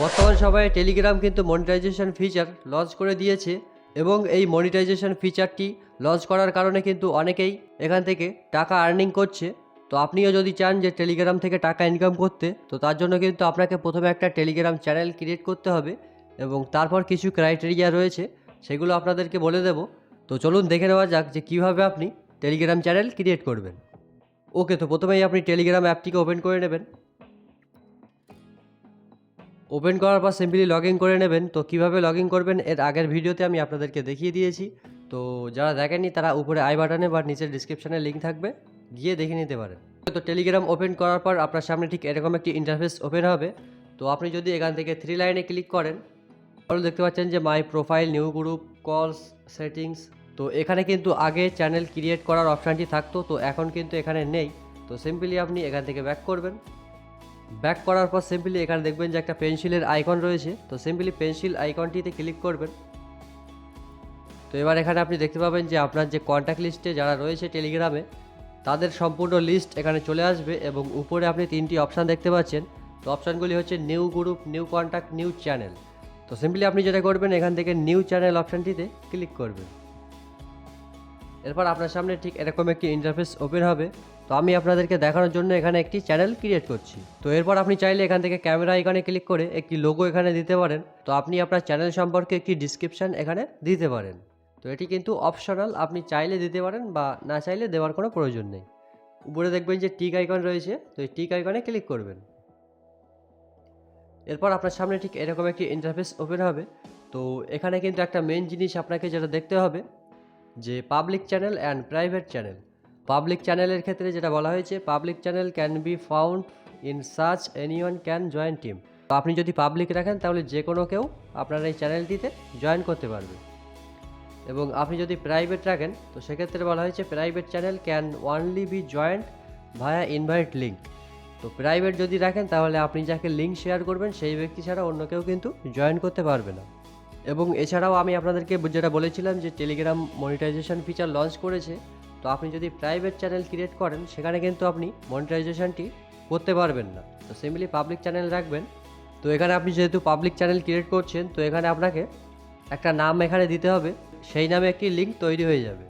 বর্তমান সময়ে টেলিগ্রাম কিন্তু মনিটাইজেশন ফিচার লঞ্চ করে দিয়েছে এবং এই মনিটাইজেশন ফিচারটি লঞ্চ করার কারণে কিন্তু অনেকেই এখান থেকে টাকা আর্নিং করছে। তো আপনিও যদি চান যে টেলিগ্রাম থেকে টাকা ইনকাম করতে, তো তার জন্য কিন্তু আপনাকে প্রথমে একটা টেলিগ্রাম চ্যানেল ক্রিয়েট করতে হবে এবং তারপর কিছু ক্রাইটেরিয়া রয়েছে, সেগুলো আপনাদেরকে বলে দেব। তো চলুন দেখে নেওয়া যাক যে কীভাবে আপনি টেলিগ্রাম চ্যানেল ক্রিয়েট করবেন। ওকে, তো প্রথমেই আপনি টেলিগ্রাম অ্যাপটিকে ওপেন করে নেবেন। ওপেন করার পর সিম্পলি লগ ইন করে নেবেন। তো কীভাবে লগ ইন করবেন এর আগের ভিডিওতে আমি আপনাদেরকে দেখিয়ে দিয়েছি। তো যারা দেখেননি তারা উপরে আই বাটনে বা নিচের ডিসক্রিপশানে লিঙ্ক থাকবে, গিয়ে দেখে নিতে পারেন। তো টেলিগ্রাম ওপেন করার পর আপনার সামনে ঠিক এরকম একটি ইন্টারফেস ওপেন হবে। তো আপনি যদি এখান থেকে 3 লাইনে ক্লিক করেন, তাহলে দেখতে পাচ্ছেন যে মাই প্রোফাইল, নিউ গ্রুপ, কলস, সেটিংস। তো এখানে কিন্তু আগে চ্যানেল ক্রিয়েট করার অপশানটি থাকতো, তো এখন কিন্তু এখানে নেই। তো সিম্পলি আপনি এখান থেকে ব্যাক করবেন। ব্যাক করার পর সিম্পলি এখানে দেখবেন যে একটা পেন্সিলের আইকন রয়েছে। তো সিম্পলি পেন্সিল আইকনটিতে ক্লিক করবেন। তো এবার এখানে আপনি দেখতে পাবেন যে আপনার যে কন্ট্যাক্ট লিস্টে যারা রয়েছে টেলিগ্রামে, তাদের সম্পূর্ণ লিস্ট এখানে চলে আসবে এবং উপরে আপনি 3টি অপশান দেখতে পাচ্ছেন। তো অপশানগুলি হচ্ছে new group, new contact, new channel. তো সিম্পলি আপনি যেটা করবেন, এখান থেকে নিউ চ্যানেল অপশানটিতে ক্লিক করবেন। এরপর আপনার সামনে ঠিক এরকম একটি ইন্টারফেস ওপেন হবে। তো আমি আপনাদেরকে দেখানোর জন্য এখানে একটি চ্যানেল ক্রিয়েট করছি। তো এরপর আপনি চাইলে এখান থেকে ক্যামেরা আইকনে ক্লিক করে একটি লোগো এখানে দিতে পারেন। তো আপনি আপনার চ্যানেল সম্পর্কে একটি ডিসক্রিপশান এখানে দিতে পারেন। তো এটি কিন্তু অপশনাল, আপনি চাইলে দিতে পারেন বা না চাইলে দেওয়ার কোনো প্রয়োজন নেই। উপরে দেখবেন যে টিক আইকন রয়েছে, তো এই টিক আইকনে ক্লিক করবেন। এরপর আপনার সামনে ঠিক এরকম একটি ইন্টারফেস ওপেন হবে। তো এখানে কিন্তু একটা মেন জিনিস আপনাকে যেটা দেখতে হবে, যে public channel and private channel. Public চ্যানেলের ক্ষেত্রে যেটা বলা হয়েছে, public channel can be found in search anyone can join team. তো আপনি যদি পাবলিক রাখেন তাহলে যে কোনো কেউ আপনার এই চ্যানেলটিতে জয়েন করতে পারবে। এবং আপনি যদি প্রাইভেট রাখেন, তো সেক্ষেত্রে বলা হয়েছে private channel can only be joint via invite link. তো প্রাইভেট যদি রাখেন তাহলে আপনি যাকে লিঙ্ক শেয়ার করবেন সেই ব্যক্তি ছাড়া অন্য কেউ কিন্তু জয়েন করতে পারবে না। এবং এছাড়াও আমি আপনাদেরকে যেটা বলেছিলাম যে টেলিগ্রাম মনিটাইজেশন ফিচার লঞ্চ করেছে। তো আপনি যদি প্রাইভেট চ্যানেল ক্রিয়েট করেন, সেখানে কিন্তু আপনি মনিটাইজেশনটি করতে পারবেন না। তো সিম্পলি পাবলিক চ্যানেল রাখবেন। তো এখানে আপনি যেহেতু পাবলিক চ্যানেল ক্রিয়েট করছেন, তো এখানে আপনাকে একটা নাম এখানে দিতে হবে, সেই নামে একটি লিঙ্ক তৈরি হয়ে যাবে।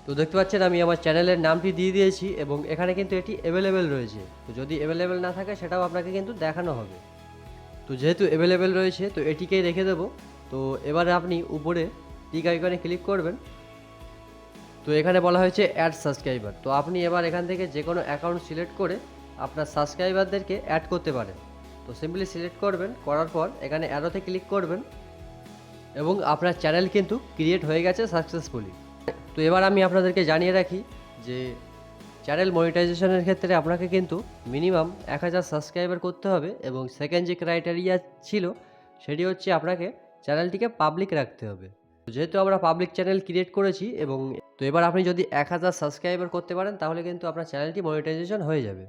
তো দেখতে পাচ্ছেন আমি আমার চ্যানেলের নামটি দিয়ে দিয়েছি এবং এখানে কিন্তু এটি অ্যাভেলেবেল রয়েছে। তো যদি অ্যাভেলেবেল না থাকে সেটাও আপনাকে কিন্তু দেখানো হবে। তো যেহেতু অ্যাভেলেবেল রয়েছে, তো এটিকেই রেখে দেবো। তো এবারে আপনি উপরে টিক আইকনে ক্লিক করবেন। তো এখানে বলা হয়েছে অ্যাড সাবস্ক্রাইবার। তো আপনি এবার এখান থেকে যে কোনো অ্যাকাউন্ট সিলেক্ট করে আপনার সাবস্ক্রাইবারদেরকে অ্যাড করতে পারেন। তো সিম্পলি সিলেক্ট করবেন, করার পর এখানে অ্যারোতে ক্লিক করবেন এবং আপনার চ্যানেল কিন্তু ক্রিয়েট হয়ে গেছে সাকসেসফুলি। তো এবার আমি আপনাদেরকে জানিয়ে রাখি যে চ্যানেল মনিটাইজেশনের ক্ষেত্রে আপনাকে কিন্তু মিনিমাম 1000 সাবস্ক্রাইবার করতে হবে এবং সেকেন্ড যে ক্রাইটেরিয়া ছিল সেটি হচ্ছে আপনাকে চ্যানেলটিকে পাবলিক রাখতে হবে। যেহেতু আমরা পাবলিক চ্যানেল ক্রিয়েট করেছি এবং তো এবার আপনি যদি 1000 সাবস্ক্রাইবার করতে পারেন, তাহলে কিন্তু আপনার চ্যানেলটি মনিটাইজেশন হয়ে যাবে।